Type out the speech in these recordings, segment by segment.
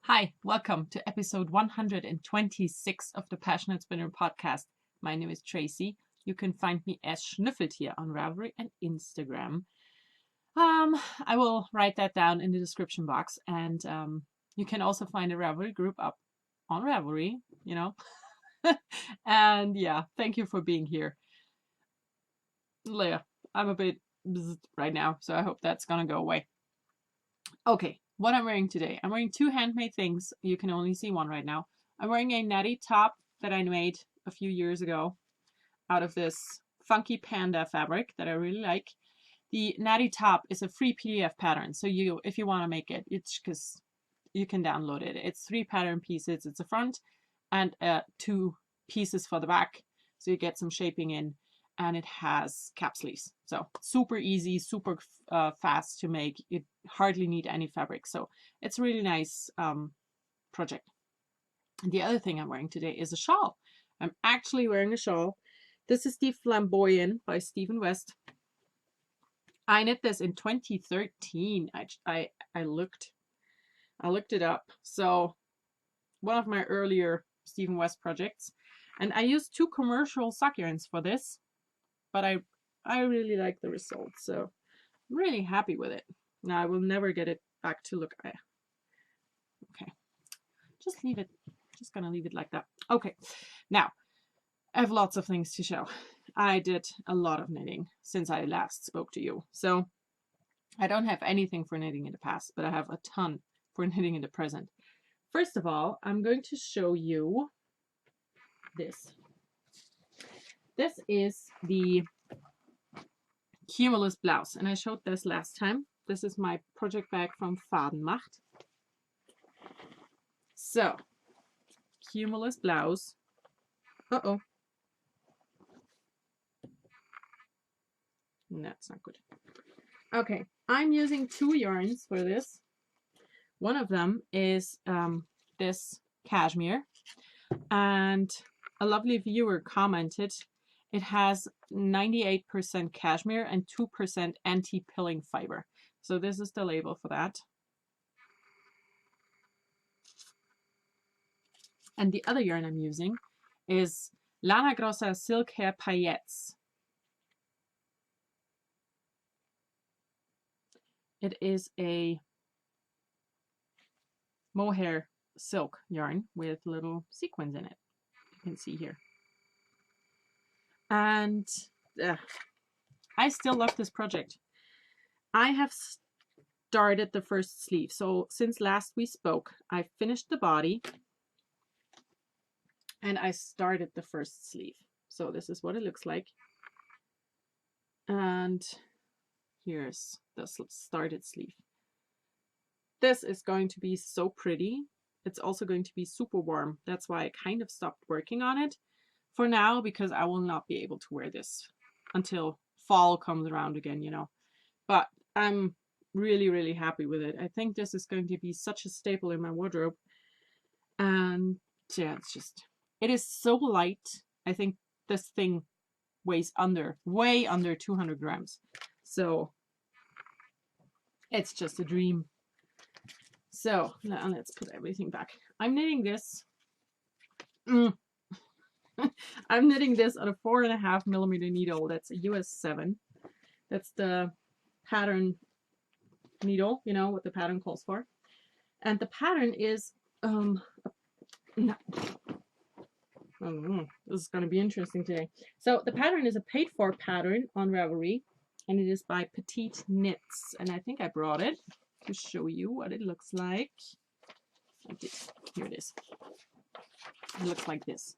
Hi, welcome to episode 126 of the Passionate Spinner podcast. My name is Tracy. You can find me as Schnüffelt here on Ravelry and Instagram. I will write that down in the description box, and you can also find a Ravelry group up on Ravelry, and yeah, thank you for being here. Leah, I'm a bit right now, so I hope that's gonna go away. Okay, what I'm wearing today. I'm wearing two handmade things. You can only see one right now. I'm wearing a Neti top that I made a few years ago out of this funky panda fabric that I really like. The Neti top is a free PDF pattern. So if you want to make it, it's because you can download it. It's 3 pattern pieces. It's a front and 2 pieces for the back. So you get some shaping in, and it has cap sleeves. So super easy, super fast to make. You hardly need any fabric. So it's a really nice project. And the other thing I'm wearing today is a shawl. I'm actually wearing a shawl. This is the Flamboyant by Stephen West. I knit this in 2013. I looked it up. So one of my earlier Stephen West projects. And I used 2 commercial sock yarns for this, but I really like the results. So I'm really happy with it. Now I will never get it back to look. Okay, just leave it. Just gonna leave it like that. Okay, now I have lots of things to show. I did a lot of knitting since I last spoke to you. So I don't have anything for knitting in the past, but I have a ton for knitting in the present. First of all, I'm going to show you this. This is the Humorless Blouse, and I showed this last time. This is my project bag from Fadenmacht. So, Humorless Blouse. Uh-oh. That's not good. Okay, I'm using 2 yarns for this. One of them is this cashmere, and a lovely viewer commented it has 98% cashmere and 2% anti-pilling fiber. So this is the label for that. And the other yarn I'm using is Lana Grossa Silk Hair Paillettes. It is a mohair silk yarn with little sequins in it. You can see here. And I still love this project. I have started the first sleeve. So since last we spoke, I finished the body and I started the first sleeve. So this is what it looks like. And here's the started sleeve. This is going to be so pretty. It's also going to be super warm. That's why I kind of stopped working on it for now, because I will not be able to wear this until fall comes around again, But I'm really, really happy with it. I think this is going to be such a staple in my wardrobe. And yeah, it is so light. I think this thing weighs way under 200 grams. So it's just a dream. So now let's put everything back. I'm knitting this. I'm knitting this on a 4.5mm needle. That's a US 7. That's the pattern needle, what the pattern calls for. And the pattern is this is going to be interesting today. So the pattern is a paid for pattern on Ravelry, and it is by PassioKnit. And I think I brought it to show you what it looks like. I did. Here it is. It looks like this.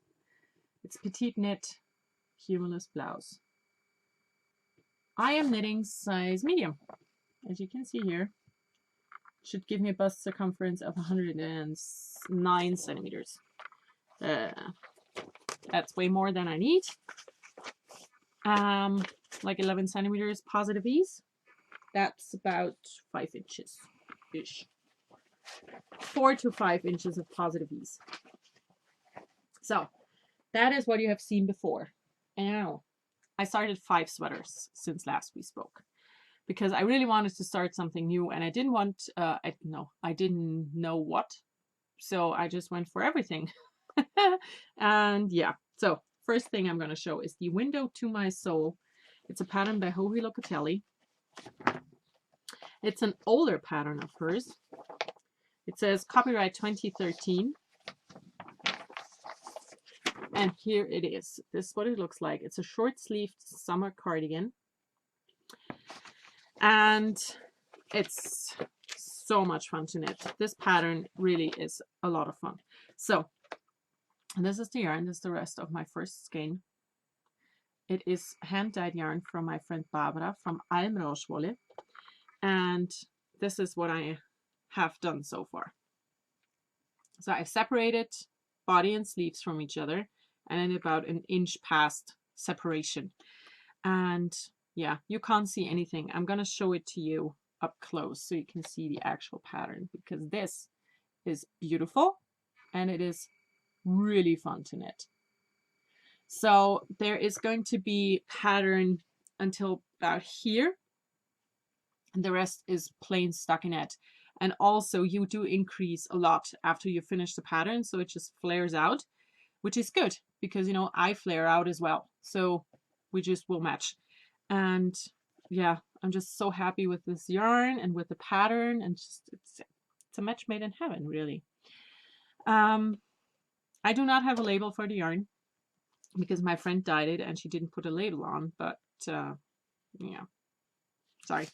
It's PassioKnit Humorless Blouse. I am knitting size medium. As you can see here, should give me a bust circumference of 109 centimeters. That's way more than I need. Like 11 centimeters positive ease. That's about 5 inches-ish. 4 to 5 inches of positive ease. So that is what you have seen before. Now, I started 5 sweaters since last we spoke, because I really wanted to start something new, and I didn't want, I didn't know what So I just went for everything. And yeah, so first thing I'm going to show is the Window to My Soul. It's a pattern by Joji Locatelli. It's an older pattern of hers. It says copyright 2013. And here it is. This is what it looks like. It's a short-sleeved summer cardigan. And it's so much fun to knit. This pattern really is a lot of fun. So this is the yarn. This is the rest of my first skein. It is hand-dyed yarn from my friend Barbara from Almrauschwolle. And this is what I have done so far. So I've separated body and sleeves from each other, and then about an inch past separation. And yeah, you can't see anything. I'm going to show it to you up close so you can see the actual pattern, because this is beautiful and it is really fun to knit. So there is going to be pattern until about here, and the rest is plain stockinette. And also you do increase a lot after you finish the pattern, so it just flares out, which is good because, you know, I flare out as well, so we just will match. And yeah, I'm just so happy with this yarn and with the pattern, and just it's a match made in heaven, really. I do not have a label for the yarn because my friend dyed it and she didn't put a label on, but yeah, sorry.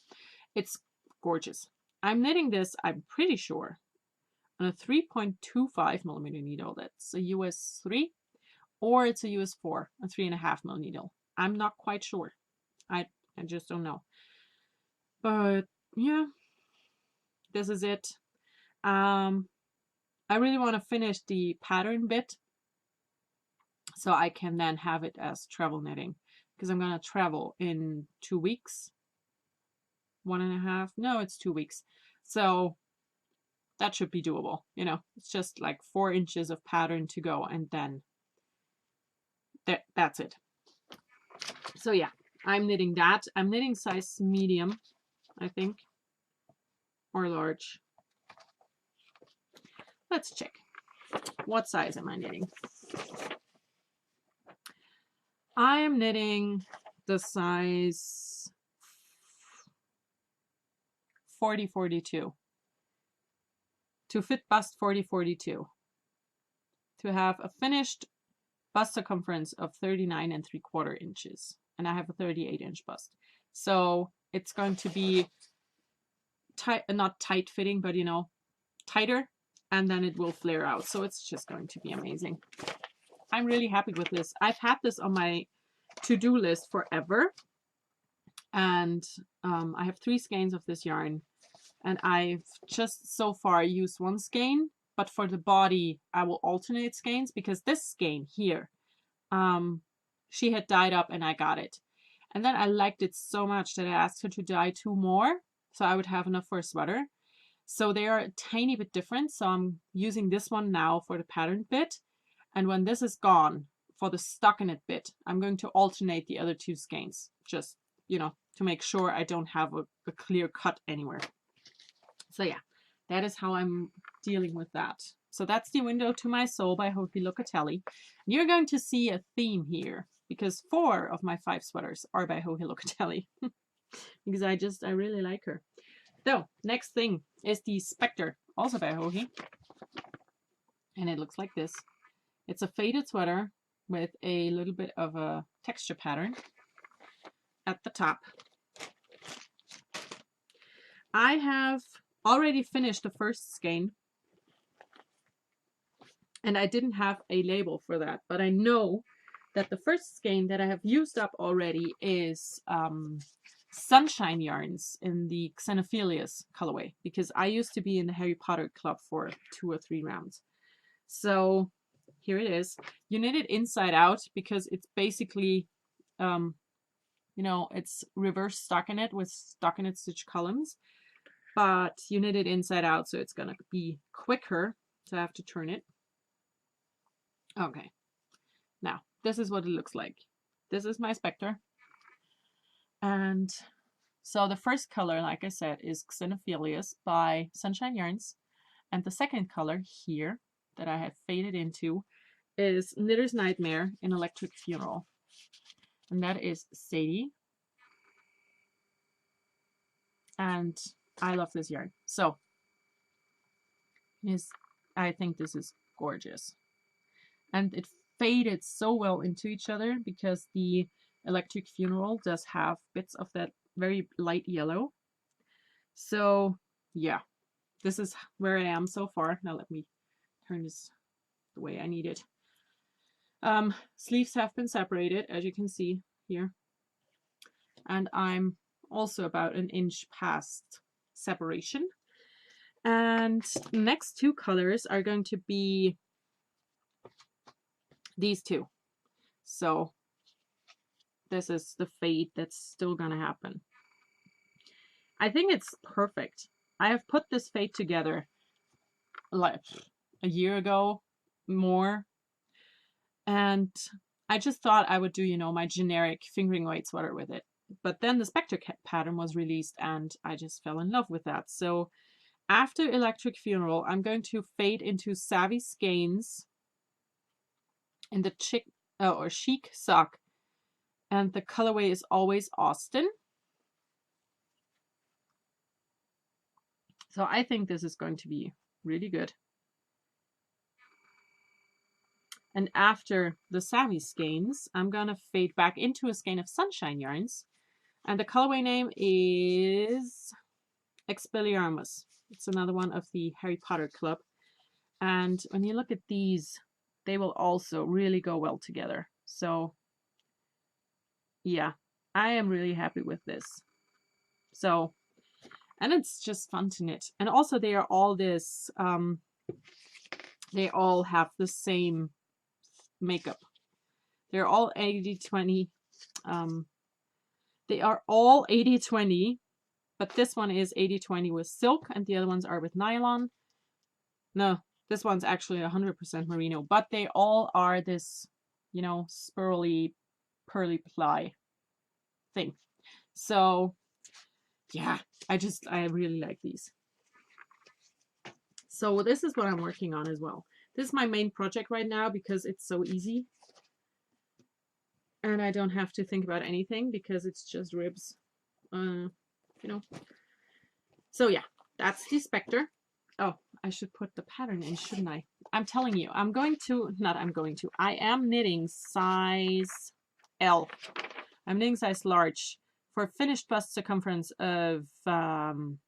It's gorgeous. I'm knitting this, I'm pretty sure, on a 3.25 millimeter needle. That's a US 3, or it's a US 4, a 3.5 mil needle. I'm not quite sure. I just don't know. But yeah, this is it. I really want to finish the pattern bit so I can then have it as travel knitting, because I'm going to travel in 2 weeks. 1.5, no, it's 2 weeks. So that should be doable. You know, it's just like 4 inches of pattern to go, and then that's it. So yeah, I'm knitting that. I'm knitting size medium, I think, or large. Let's check. What size am I knitting? I am knitting the size 40-42 to fit bust 40-42 to have a finished bust circumference of 39.75 inches, and I have a 38-inch bust. So it's going to be tight, not tight fitting, but you know, tighter, and then it will flare out. So it's just going to be amazing. I'm really happy with this. I've had this on my to-do list forever, and I have 3 skeins of this yarn, and I've just so far used 1 skein, but for the body I will alternate skeins, because this skein here, she had dyed up and I got it, and then I liked it so much that I asked her to dye 2 more so I would have enough for a sweater. So they are a tiny bit different, so I'm using this one now for the pattern bit, and when this is gone for the stockinette bit, I'm going to alternate the other 2 skeins, just, you know, to make sure I don't have a clear cut anywhere. So yeah, that is how I'm dealing with that. So that's the Window to My Soul by Joji Locatelli. You're going to see a theme here, because 4 of my 5 sweaters are by Joji Locatelli. Because I really like her. So next thing is the Spectre, also by Joji. And it looks like this. It's a faded sweater with a little bit of a texture pattern at the top. I have already finished the first skein, and I didn't have a label for that, but I know that the first skein that I have used up already is Sunshine yarns in the Xenophilius colorway, because I used to be in the Harry Potter club for 2 or 3 rounds. So here it is. You knit it inside out because it's basically, you know, it's reverse stockinette with stockinette stitch columns, but you knit it inside out, so it's gonna be quicker. So I have to turn it. Okay, now this is what it looks like. This is my Spectre. And so the first color, like I said, is Xenophilius by Sunshine Yarns. And the second color here that I have faded into is Knitter's Nightmare in Electric Funeral. And that is Sadie. And I love this yarn. So I think this is gorgeous. And it faded so well into each other because the Electric Funeral does have bits of that very light yellow. So yeah, this is where I am so far. Now let me turn this the way I need it. Sleeves have been separated, as you can see here. And I'm also about an inch past separation. And next two colors are going to be these two. So this is the fade that's still gonna happen. I think it's perfect. I have put this fade together like a year ago, more. And I just thought I would do, you know, my generic fingering weight sweater with it. But then the Spectre pattern was released and I just fell in love with that. So after Electric Funeral, I'm going to fade into Savvy Skeins in the chic sock. And the colorway is Always Austin. So I think this is going to be really good. And after the Savvy Skeins, I'm going to fade back into a skein of Sunshine yarns. And the colorway name is Expelliarmus. It's another one of the Harry Potter Club. And when you look at these, they will also really go well together. So yeah, I am really happy with this. So, and it's just fun to knit. And also they are all this, they all have the same makeup. They're all 80-20. They are all 80-20, but this one is 80-20 with silk and the other ones are with nylon. No, this one's actually 100% merino, but they all are this, you know, spirally, pearly ply thing. So yeah, I really like these. So this is what I'm working on as well. This is my main project right now because it's so easy. And I don't have to think about anything because it's just ribs, you know. So yeah, that's the Spectre. Oh, I should put the pattern in, shouldn't I? I'm telling you, I am knitting size L. I'm knitting size large for a finished bust circumference of 42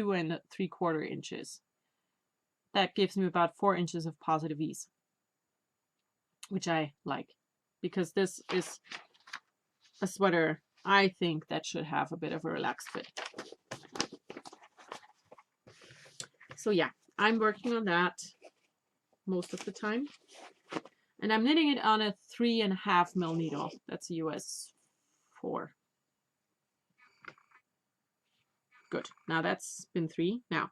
3/4 inches. That gives me about 4 inches of positive ease, which I like because this is a sweater I think that should have a bit of a relaxed fit. So yeah, I'm working on that most of the time. And I'm knitting it on a 3.5 mil needle. That's a US 4. Good. Now that's been 3. Now,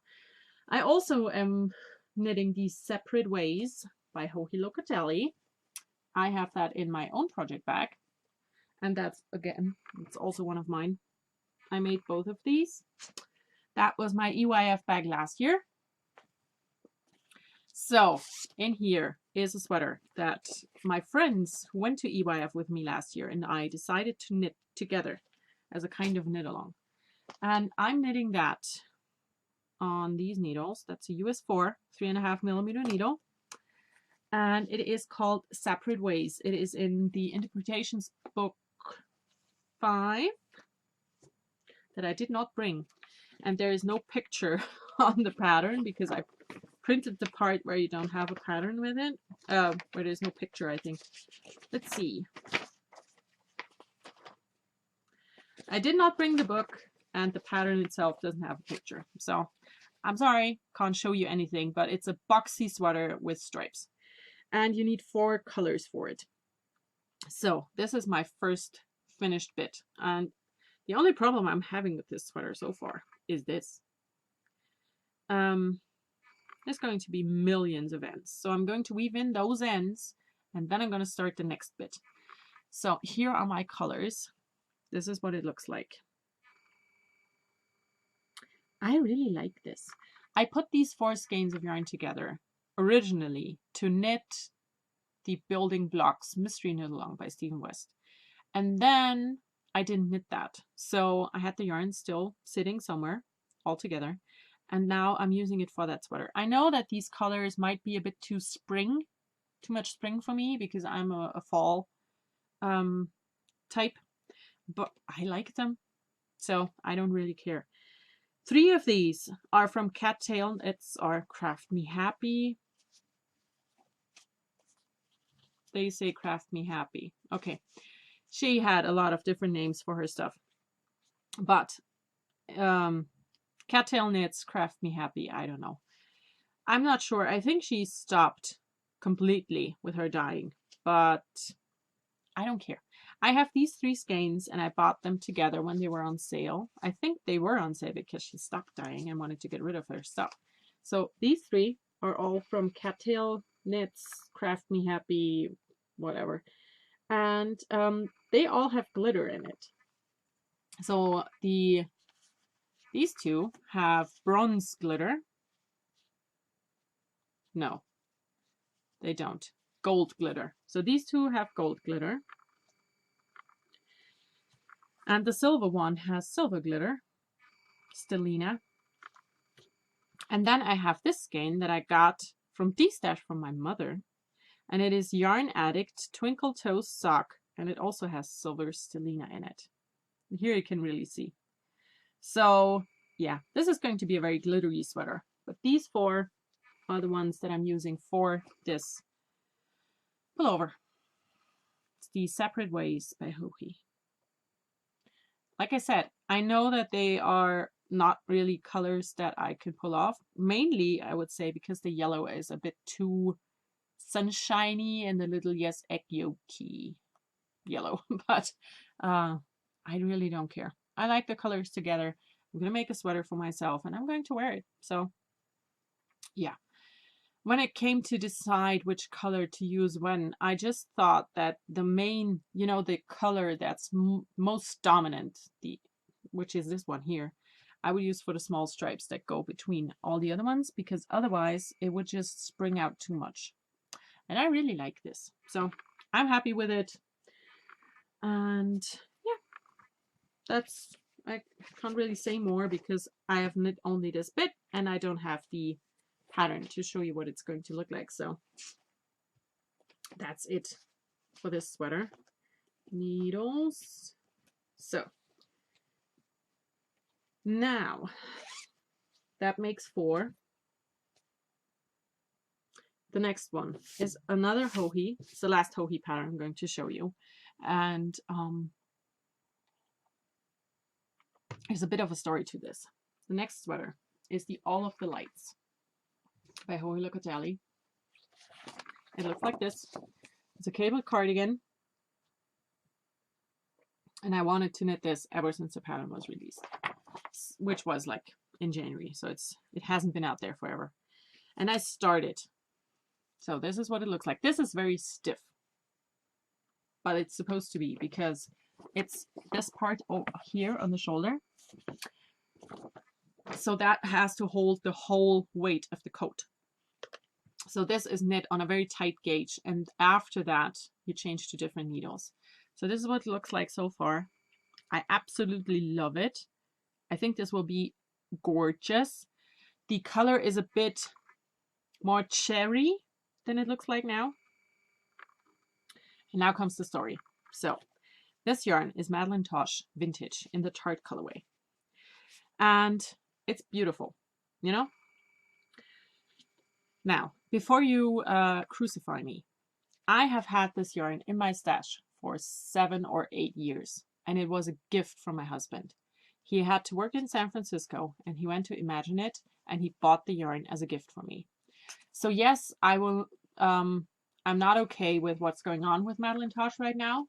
I also am knitting these Separate Ways by Joji Locatelli. I have that in my own project bag. And that's, again, it's also one of mine. I made both of these. That was my EYF bag last year. So in here is a sweater that my friends who went to EYF with me last year and I decided to knit together as a kind of knit along. And I'm knitting that on these needles. That's a US 4, 3.5 millimeter needle. And it is called Separate Ways. It is in the Interpretations book 5 that I did not bring. And there is no picture on the pattern because I printed the part where you don't have a pattern with it, where there's no picture, I think. Let's see. I did not bring the book, and the pattern itself doesn't have a picture. So I'm sorry, can't show you anything, but it's a boxy sweater with stripes. And you need 4 colors for it. So this is my first finished bit. And the only problem I'm having with this sweater so far is this. There's going to be millions of ends. So I'm going to weave in those ends and then I'm going to start the next bit. So here are my colors. This is what it looks like. I really like this. I put these 4 skeins of yarn together originally to knit the Building Blocks Mystery Knit Along by Stephen West. And then I didn't knit that. So I had the yarn still sitting somewhere all together. And now I'm using it for that sweater. I know that these colors might be a bit too much spring for me because I'm a fall type, but I like them. So I don't really care. 3 of these are from Cattail. It's our Craft Me Happy. They say Craft Me Happy. Okay. She had a lot of different names for her stuff. But Cattail Knits, Craft Me Happy, I don't know. I'm not sure. I think she stopped completely with her dyeing, but I don't care. I have these 3 skeins and I bought them together when they were on sale. I think they were on sale because she stopped dyeing and wanted to get rid of her stuff. So these 3 are all from Cattail Knits, Craft Me Happy, whatever. And they all have glitter in it. So these 2 have bronze glitter. No, they don't. Gold glitter. So these 2 have gold glitter. And the silver one has silver glitter, Stellina. And then I have this skein that I got from D-Stash from my mother. And it is Yarn Addict Twinkle Toes Sock. And it also has silver Stellina in it. And here you can really see. So yeah, this is going to be a very glittery sweater. But these 4 are the ones that I'm using for this pullover. It's the Separate Ways by Hohi. Like I said, I know that they are not really colors that I could pull off. Mainly, I would say, because the yellow is a bit too sunshiny and a little, yes, egg yolky yellow. But I really don't care. I like the colors together. I'm going to make a sweater for myself and I'm going to wear it. So, yeah. When it came to decide which color to use when, I just thought that the main, you know, the color that's most dominant, which is this one here, I would use for the small stripes that go between all the other ones, because otherwise it would just spring out too much. And I really like this. So I'm happy with it. And yeah, I can't really say more because I have knit only this bit and I don't have the pattern to show you what it's going to look like. So that's it for this sweater. Needles. So now that makes 4. The next one is another Hohi. It's the last Hohi pattern I'm going to show you. And there's a bit of a story to this. The next sweater is the All of the Lights by Hohi Locatelli. It looks like this. It's a cable cardigan. And I wanted to knit this ever since the pattern was released, which was like in January. So it hasn't been out there forever. And I started. So this is what it looks like. This is very stiff, but it's supposed to be because it's this part over here on the shoulder. So that has to hold the whole weight of the coat. So this is knit on a very tight gauge. And after that, you change to different needles. So this is what it looks like so far. I absolutely love it. I think this will be gorgeous. The color is a bit more cherry than it looks like now. And now comes the story. So this yarn is Madeline Tosh Vintage in the Tart colorway. And it's beautiful, you know? Now, before you crucify me, I have had this yarn in my stash for 7 or 8 years, and it was a gift from my husband. He had to work in San Francisco, and he went to Imagine It, and he bought the yarn as a gift for me. So yes, I will. I'm not okay with what's going on with Madeline Tosh right now,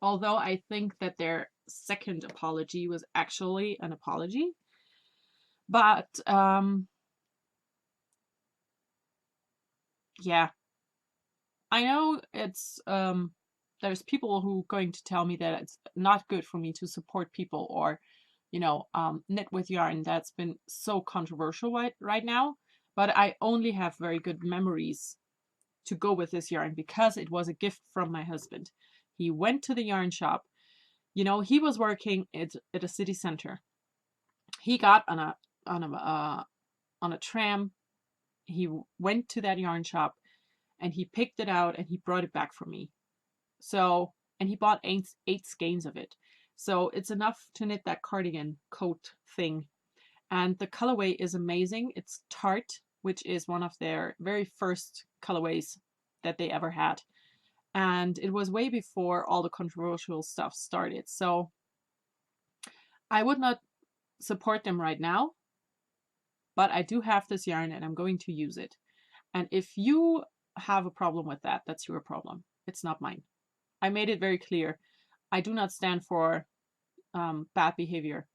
although I think that their second apology was actually an apology. But yeah, I know it's there's people who are going to tell me that it's not good for me to support people or, knit with yarn that's been so controversial right now, but I only have very good memories to go with this yarn because it was a gift from my husband. He went to the yarn shop. He was working at a city center. He got on a tram. He went to that yarn shop and he picked it out and he brought it back for me. So, and he bought eight skeins of it. So it's enough to knit that cardigan coat thing. And the colorway is amazing. It's Tart, which is one of their very first colorways that they ever had. And it was way before all the controversial stuff started. So I would not support them right now, but I do have this yarn and I'm going to use it. And if you have a problem with that, that's your problem. It's not mine. I made it very clear. I do not stand for bad behavior.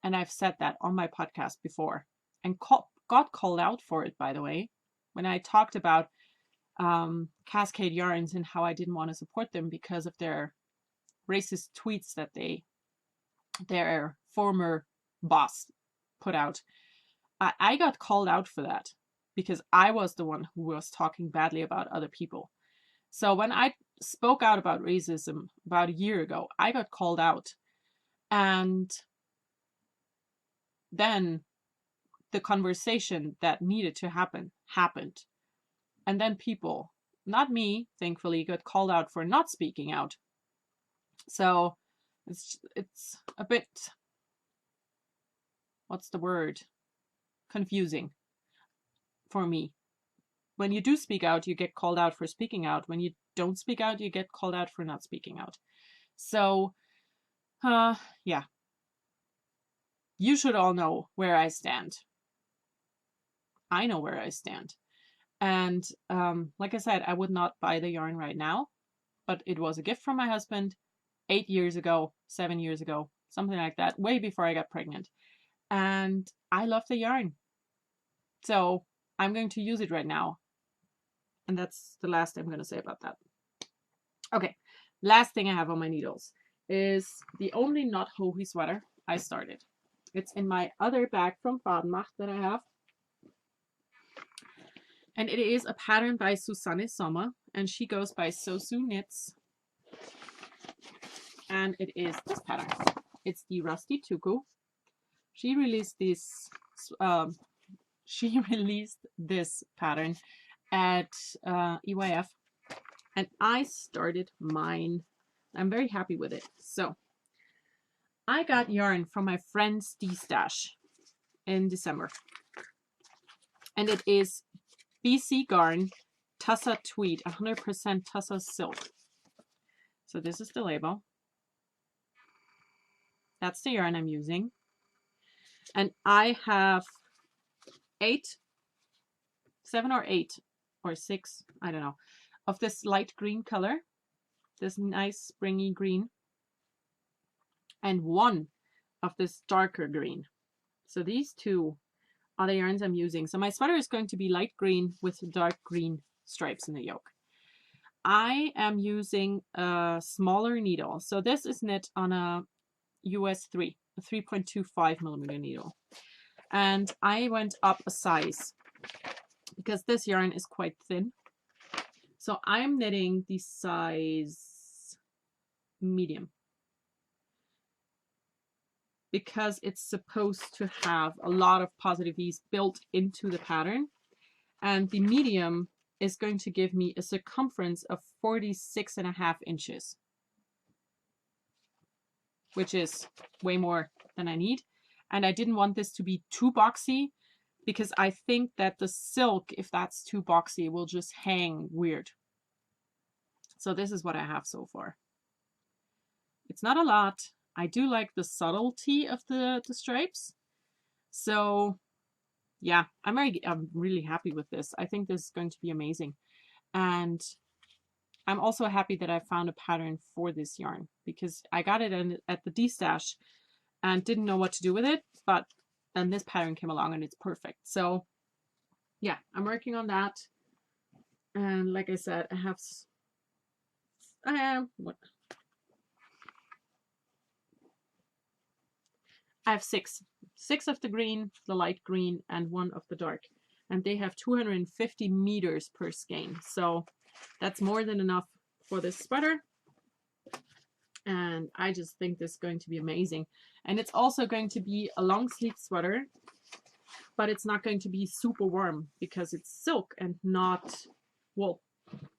And I've said that on my podcast before and got called out for it, by the way, when I talked about Cascade Yarns and how I didn't want to support them because of their racist tweets that their former boss put out. I got called out for that because I was the one who was talking badly about other people. So when I spoke out about racism about a year ago, I got called out. And then the conversation that needed to happen happened. And then people, not me, thankfully, got called out for not speaking out. So it's a bit, what's the word? Confusing for me. When you do speak out, you get called out for speaking out. When you don't speak out, you get called out for not speaking out. So, yeah. You should all know where I stand. I know where I stand. And like I said, I would not buy the yarn right now, but it was a gift from my husband 8 years ago, 7 years ago, something like that, way before I got pregnant. And I love the yarn. So I'm going to use it right now. And that's the last I'm going to say about that. Okay, last thing I have on my needles is the only not Hohi sweater I started. It's in my other bag from Fadenmacht that I have. And it is a pattern by Susanne Sommer. And she goes by Sosu Knits. And it is this pattern. It's the Rusty Tuku. She released this pattern at EYF. And I started mine. I'm very happy with it. So I got yarn from my friend D-Stash in December. And it is BC Garn Tussa Tweed, 100% Tussa silk. So this is the label. That's the yarn I'm using. And I have 7 or 8 or 6, I don't know, of this light green color, this nice springy green, and 1 of this darker green. So these 2 are the yarns I'm using. So my sweater is going to be light green with dark green stripes in the yoke. I am using a smaller needle. So this is knit on a US 3, a 3.25 millimeter needle. And I went up a size because this yarn is quite thin. So I'm knitting the size medium because it's supposed to have a lot of positive ease built into the pattern. And the medium is going to give me a circumference of 46.5 inches, which is way more than I need. And I didn't want this to be too boxy because I think that the silk, if that's too boxy, will just hang weird. So this is what I have so far. It's not a lot. I do like the subtlety of the stripes. So yeah, I'm really happy with this. I think this is going to be amazing. And I'm also happy that I found a pattern for this yarn because I got it at the D-Stash and didn't know what to do with it, but then this pattern came along and it's perfect. So yeah, I'm working on that. And like I said, I have six of the green, the light green, and one of the dark. And they have 250 meters per skein. So that's more than enough for this sweater. And I just think this is going to be amazing. And it's also going to be a long sleeve sweater, but it's not going to be super warm because it's silk and not wool,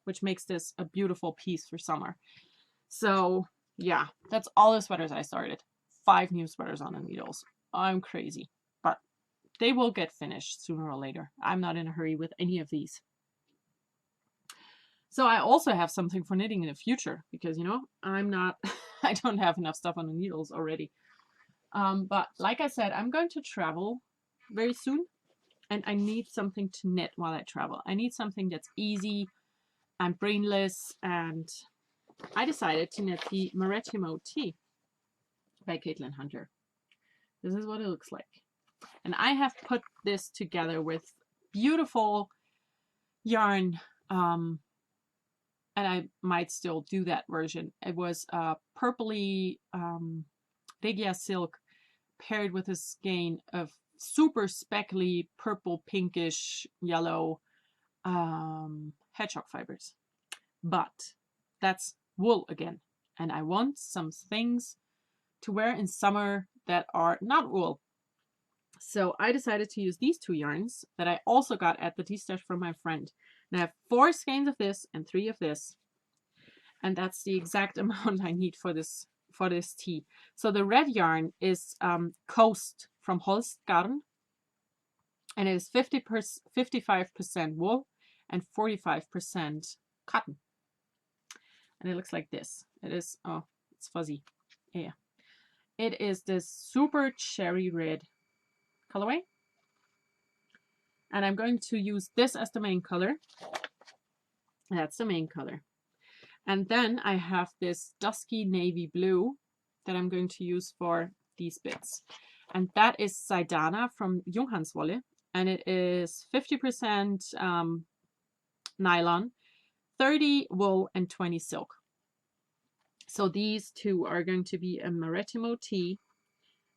which makes this a beautiful piece for summer. So yeah, that's all the sweaters I started. 5 new sweaters on the needles. I'm crazy, but they will get finished sooner or later. I'm not in a hurry with any of these. So I also have something for knitting in the future because, you know, I don't have enough stuff on the needles already. But like I said, I'm going to travel very soon and I need something to knit while I travel. I need something that's easy and brainless, and I decided to knit the Moretti Motif by Caitlin Hunter. This is what it looks like. And I have put this together with beautiful yarn, and I might still do that version. It was purpley Regia silk paired with a skein of super speckly purple, pinkish, yellow hedgehog fibers. But that's wool again. And I want some things to wear in summer that are not wool. So I decided to use these 2 yarns that I also got at the tea stash from my friend. And I have 4 skeins of this and 3 of this. And that's the exact amount I need for this tea. So the red yarn is Coast from Holst Garn. And it is 55% wool and 45% cotton. And it looks like this. It is, oh, it's fuzzy. Yeah. It is this super cherry red colorway. And I'm going to use this as the main color. That's the main color. And then I have this dusky navy blue that I'm going to use for these bits. And that is Saidana from Junghanswolle. And it is 50% nylon, 30 wool, and 20 silk. So these 2 are going to be a Moretti Motif,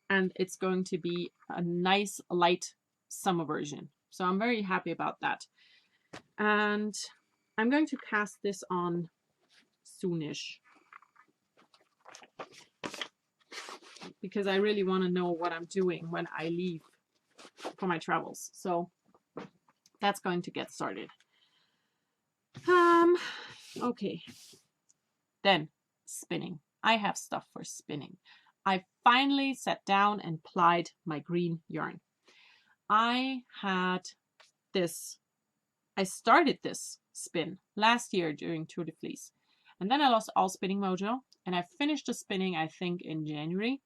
and it's going to be a nice light summer version. So I'm very happy about that. And I'm going to cast this on soonish because I really want to know what I'm doing when I leave for my travels. So that's going to get started. Okay. Then spinning. I have stuff for spinning. I finally sat down and plied my green yarn. I started this spin last year during Tour de Fleece. And then I lost all spinning mojo. And I finished the spinning, I think, in January.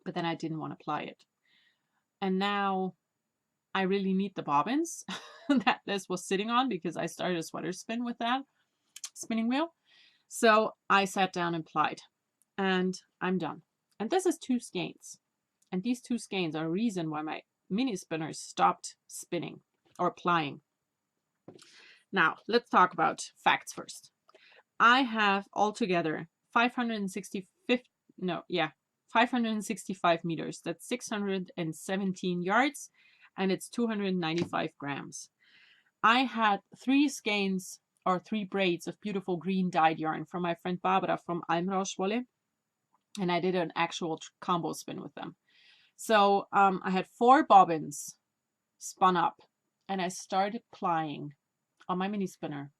But then I didn't want to ply it. And now I really need the bobbins that this was sitting on because I started a sweater spin with that spinning wheel. So I sat down and plied. And I'm done. And this is 2 skeins. And these 2 skeins are a reason why my mini spinners stopped spinning or plying. Now, let's talk about facts first. I have altogether 565 meters. That's 617 yards, and it's 295 grams. I had 3 skeins or 3 braids of beautiful green dyed yarn from my friend Barbara from Almrauschwolle, and I did an actual combo spin with them. So I had 4 bobbins spun up, and I started plying on my mini spinner,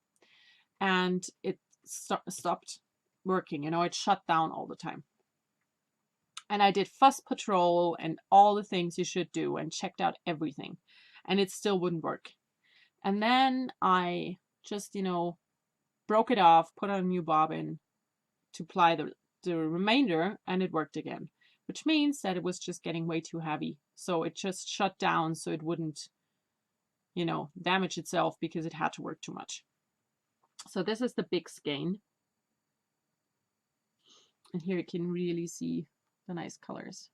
and it stopped working. You know, it shut down all the time. And I did fuss patrol and all the things you should do and checked out everything, and it still wouldn't work. And then I just, you know, broke it off, put on a new bobbin to ply the remainder, and it worked again, which means that it was just getting way too heavy. So it just shut down so it wouldn't, you know, damage itself because it had to work too much. So this is the big skein. And here you can really see the nice colors.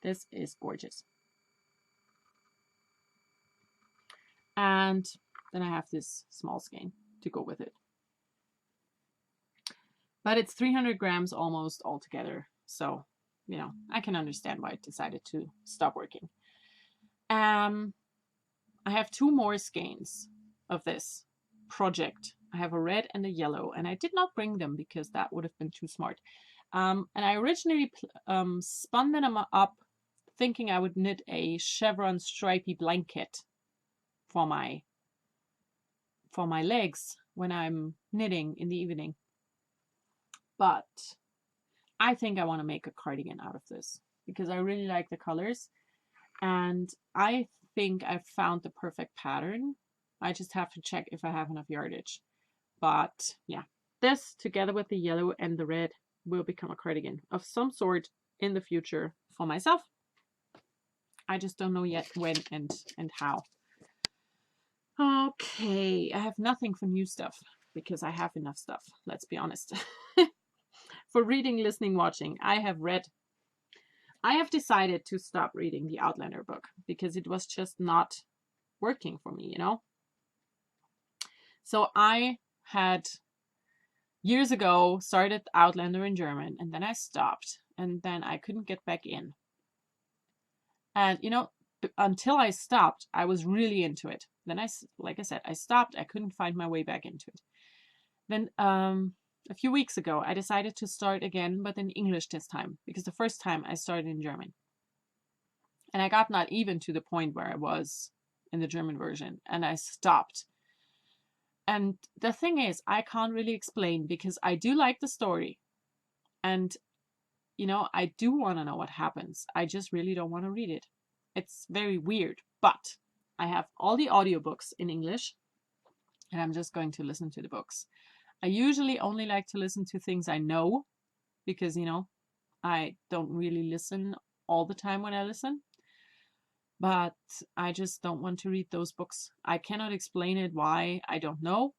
This is gorgeous. And then I have this small skein to go with it. But it's 300 grams almost altogether. So, you know, I can understand why I decided to stop working. I have 2 more skeins of this project. I have a red and a yellow, and I did not bring them because that would have been too smart. And I originally spun them up thinking I would knit a chevron stripy blanket for my legs when I'm knitting in the evening. But I think I want to make a cardigan out of this because I really like the colors, and I think I've found the perfect pattern. I just have to check if I have enough yardage. But yeah, this together with the yellow and the red will become a cardigan of some sort in the future for myself. I just don't know yet when and how. Okay, I have nothing for new stuff because I have enough stuff, let's be honest. For reading, listening, watching, I have decided to stop reading the Outlander book because it was just not working for me, you know? So I had years ago started Outlander in German, and then I stopped, and then I couldn't get back in. And, you know, until I stopped, I was really into it. Then like I said, I stopped. I couldn't find my way back into it. Then a few weeks ago, I decided to start again, but in English this time, because the first time I started in German. And I got not even to the point where I was in the German version, and I stopped. And the thing is, I can't really explain because I do like the story. And, you know, I do want to know what happens. I just really don't want to read it. It's very weird, but I have all the audiobooks in English, and I'm just going to listen to the books. I usually only like to listen to things I know because, you know, I don't really listen all the time when I listen. But I just don't want to read those books. I cannot explain it why. I don't know.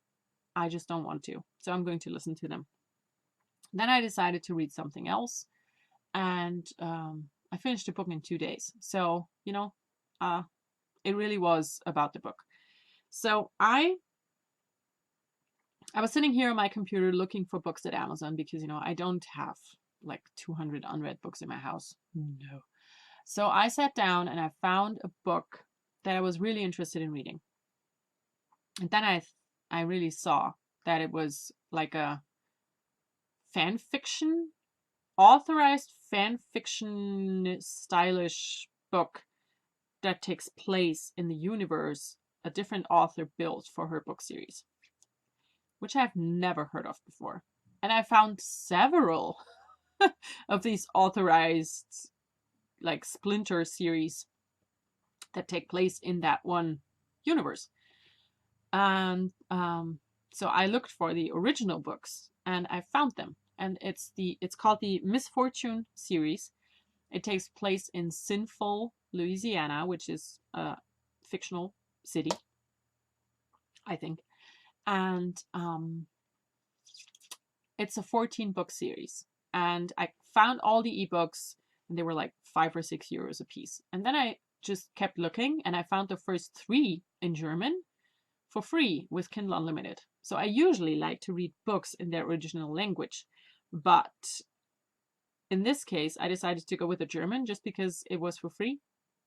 I just don't want to. So I'm going to listen to them. Then I decided to read something else. And I finished the book in 2 days. So, you know, it really was about the book. So I was sitting here on my computer looking for books at Amazon because, you know, I don't have like 200 unread books in my house. No. So I sat down and I found a book that I was really interested in reading. And then I really saw that it was like a fan fiction, authorized fan fiction stylish book that takes place in the universe a different author built for her book series, which I've never heard of before. And I found several of these authorized like splinter series that take place in that one universe. And so I looked for the original books and I found them. And it's called the Misfortune series. It takes place in Sinful, Louisiana, which is a fictional city, I think. And it's a 14-book series. And I found all the ebooks, and they were like €5 or €6 a piece. And then I just kept looking, and I found the first 3 in German for free with Kindle Unlimited. So I usually like to read books in their original language. But in this case, I decided to go with the German just because it was for free.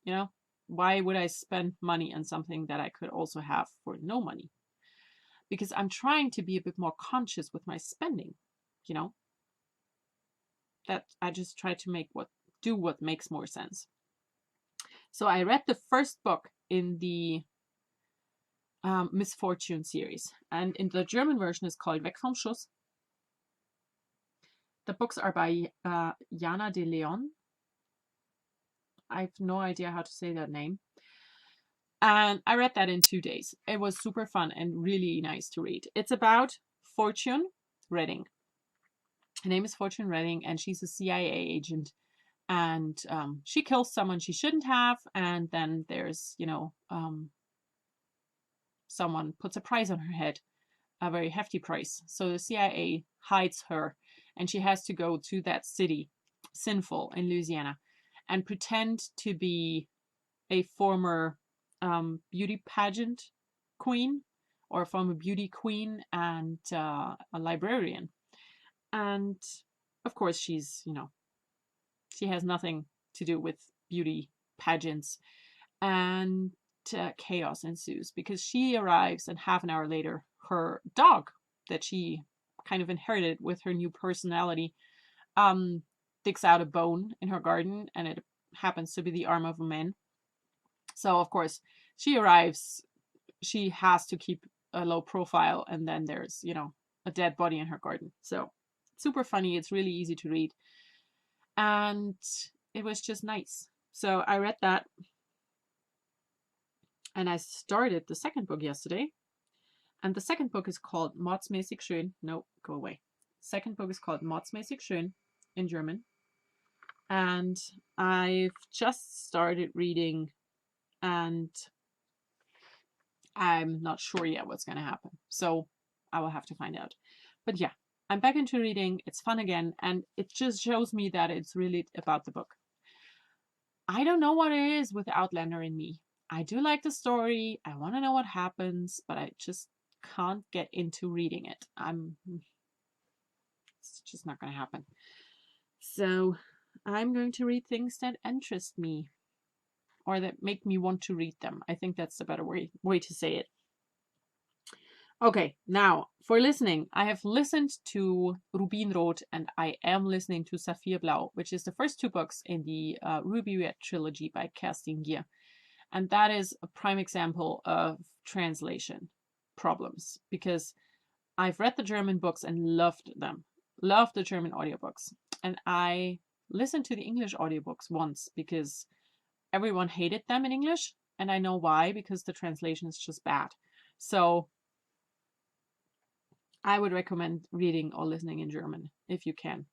You know, why would I spend money on something that I could also have for no money? Because I'm trying to be a bit more conscious with my spending, you know, that I just try to do what makes more sense. So I read the first book in the Misfortune series, and in the German version is called Weg vom Schuss. The books are by Jana de Leon. I have no idea how to say that name. And I read that in 2 days. It was super fun and really nice to read. It's about Fortune Redding. Her name is Fortune Redding, and she's a CIA agent. And she kills someone she shouldn't have. And then there's, you know, someone puts a price on her head, a very hefty price. So the CIA hides her, and she has to go to that city, Sinful, in Louisiana, and pretend to be a former beauty pageant queen, or a former beauty queen, and a librarian. And of course she's, you know, She has nothing to do with beauty pageants. And chaos ensues because she arrives, and half an hour later, her dog that she kind of inherited with her new personality digs out a bone in her garden, and it happens to be the arm of a man. So, of course, she arrives. She has to keep a low profile, and then there's, a dead body in her garden. So, super funny. It's really easy to read. And it was just nice. So, I read that. And I started the second book yesterday. And the second book is called Mordsmäßig schön. No, go away. Second book is called Mordsmäßig schön in German. And I've just started reading, and I'm not sure yet what's going to happen. So I will have to find out. But yeah, I'm back into reading. It's fun again. And it just shows me that it's really about the book. I don't know what it is with Outlander in me. I do like the story. I want to know what happens, but I just can't get into reading it. It's just not going to happen. So I'm going to read things that interest me or that make me want to read them. I think that's the better way to say it. Okay, now for listening, I have listened to Rubinrot and I am listening to Saphir Blau, which is the first two books in the Ruby Red trilogy by Kerstin Gier. And that is a prime example of translation problems, because I've read the German books and loved them, loved the German audiobooks. And I listened to the English audiobooks once because everyone hated them in English. And I know why, because the translation is just bad. So I would recommend reading or listening in German if you can,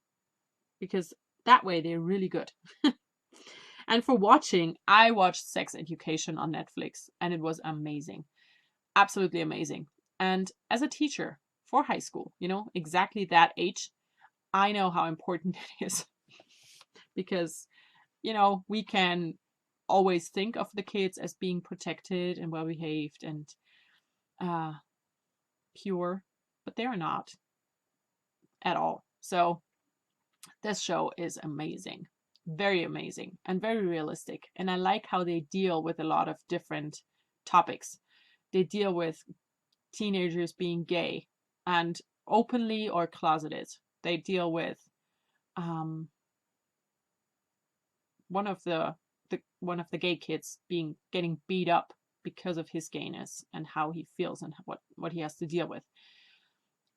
because that way they're really good. And for watching, I watched Sex Education on Netflix, and it was amazing. Absolutely amazing. And as a teacher for high school, exactly that age, I know how important it is. Because, we can always think of the kids as being protected and well-behaved and pure, but they're not at all. So this show is amazing. Very amazing and very realistic. And I like how they deal with a lot of different topics. They deal with teenagers being gay and openly or closeted. They deal with one of the gay kids getting beat up because of his gayness and how he feels and what he has to deal with.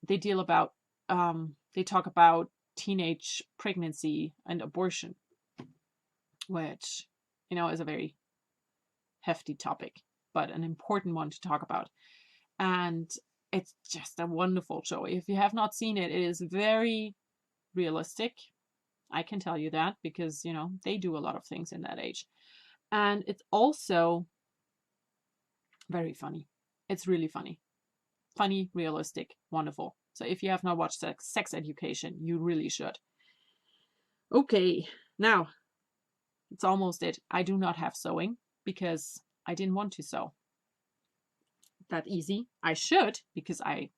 They talk about teenage pregnancy and abortion, which, is a very hefty topic, but an important one to talk about. And it's just a wonderful show. If you have not seen it, it is very realistic. I can tell you that because, they do a lot of things in that age. And it's also very funny. It's really funny. Funny, realistic, wonderful. So if you have not watched Sex Education, you really should. Okay, now it's almost it. I do not have sewing because I didn't want to sew that easy. I should, because I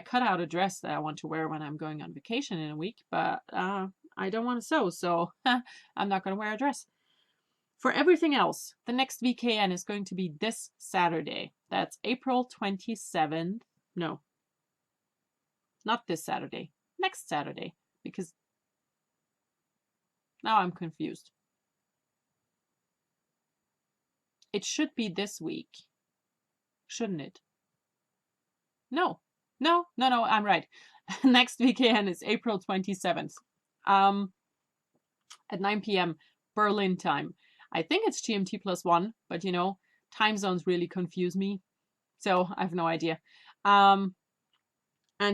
cut out a dress that I want to wear when I'm going on vacation in a week, but I don't want to sew, so I'm not going to wear a dress. For everything else, the next VKN is going to be this Saturday. That's April 27th. No, not this Saturday. Next Saturday, because now I'm confused. It should be this week, shouldn't it? No, I'm right. Next weekend is April 27th at 9 p.m. Berlin time. I think it's GMT +1, but time zones really confuse me, so I have no idea. And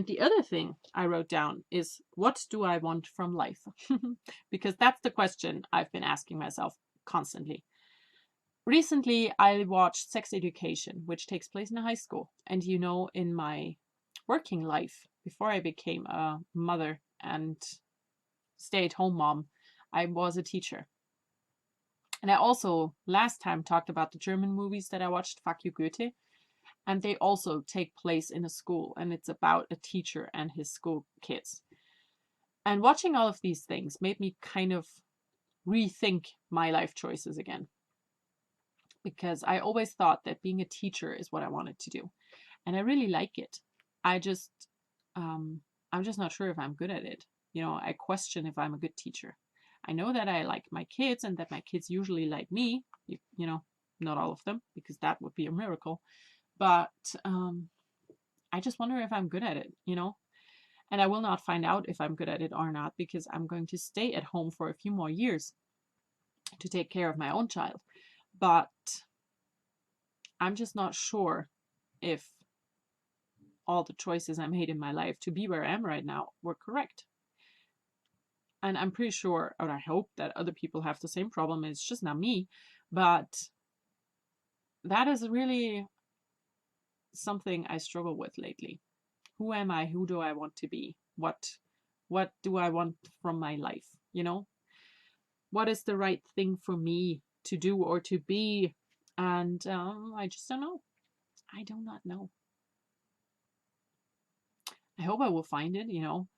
the other thing I wrote down is, what do I want from life? Because that's the question I've been asking myself constantly. Recently, I watched Sex Education, which takes place in a high school. And in my working life, before I became a mother and stay-at-home mom, I was a teacher. And I also last time talked about the German movies that I watched, Fuck You Goethe. And they also take place in a school, and it's about a teacher and his school kids. And watching all of these things made me kind of rethink my life choices again. Because I always thought that being a teacher is what I wanted to do. And I really like it. I just, I'm just not sure if I'm good at it. You know, I question if I'm a good teacher. I know that I like my kids and that my kids usually like me, you know, not all of them, because that would be a miracle. But I just wonder if I'm good at it, you know? And I will not find out if I'm good at it or not, because I'm going to stay at home for a few more years to take care of my own child. But I'm just not sure if all the choices I made in my life to be where I am right now were correct. And I'm pretty sure, or I hope, that other people have the same problem. It's just not me. But that is really something I struggle with lately. Who am I? Who do I want to be? What do I want from my life? You know? What is the right thing for me to do or to be? And I just don't know. I do not know. I hope I will find it, you know.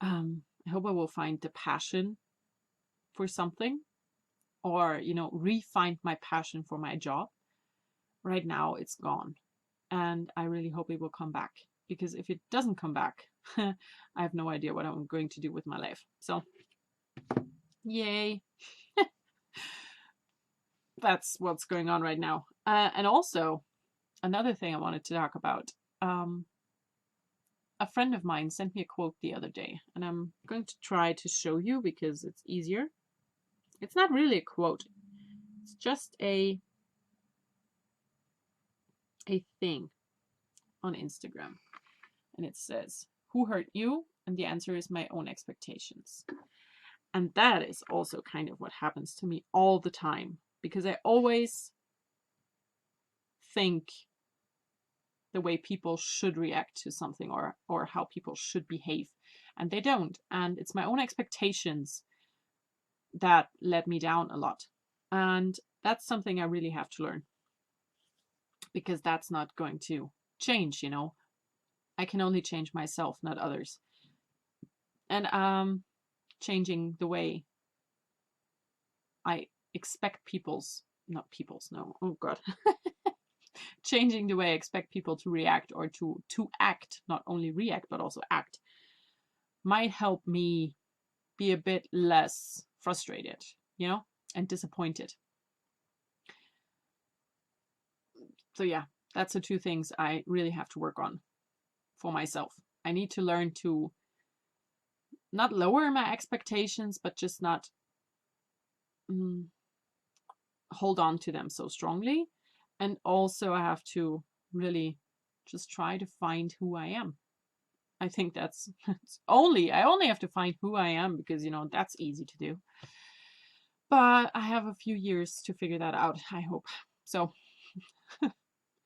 I hope I will find the passion for something, or, you know, re-find my passion for my job. Right now it's gone. And I really hope it will come back, because if it doesn't come back, I have no idea what I'm going to do with my life. So, yay. That's what's going on right now. And also, another thing I wanted to talk about. A friend of mine sent me a quote the other day, and I'm going to try to show you because it's easier. It's not really a quote. It's just a thing on Instagram. And it says, "Who hurt you?" And the answer is my own expectations. And that is also kind of what happens to me all the time, because I always think the way people should react to something, or how people should behave, and they don't. And it's my own expectations that let me down a lot. And that's something I really have to learn, because that's not going to change, you know. I can only change myself, not others. And changing the way I expect not people's, no, oh God. Changing the way I expect people to react, or to act, not only react, but also act, might help me be a bit less frustrated, you know, and disappointed. So yeah, that's the two things I really have to work on for myself. I need to learn to not lower my expectations, but just not hold on to them so strongly. And also I have to really just try to find who I am. I think I only have to find who I am, because, you know, that's easy to do. But I have a few years to figure that out, I hope. So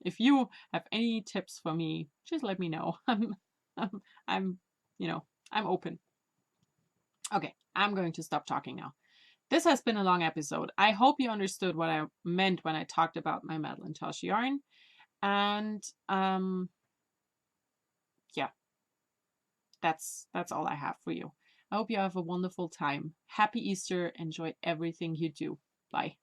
if you have any tips for me, just let me know. I'm, you know, I'm open. Okay, I'm going to stop talking now. This has been a long episode. I hope you understood what I meant when I talked about my Madeline Tosh yarn. And yeah, that's all I have for you. I hope you have a wonderful time. Happy Easter. Enjoy everything you do. Bye.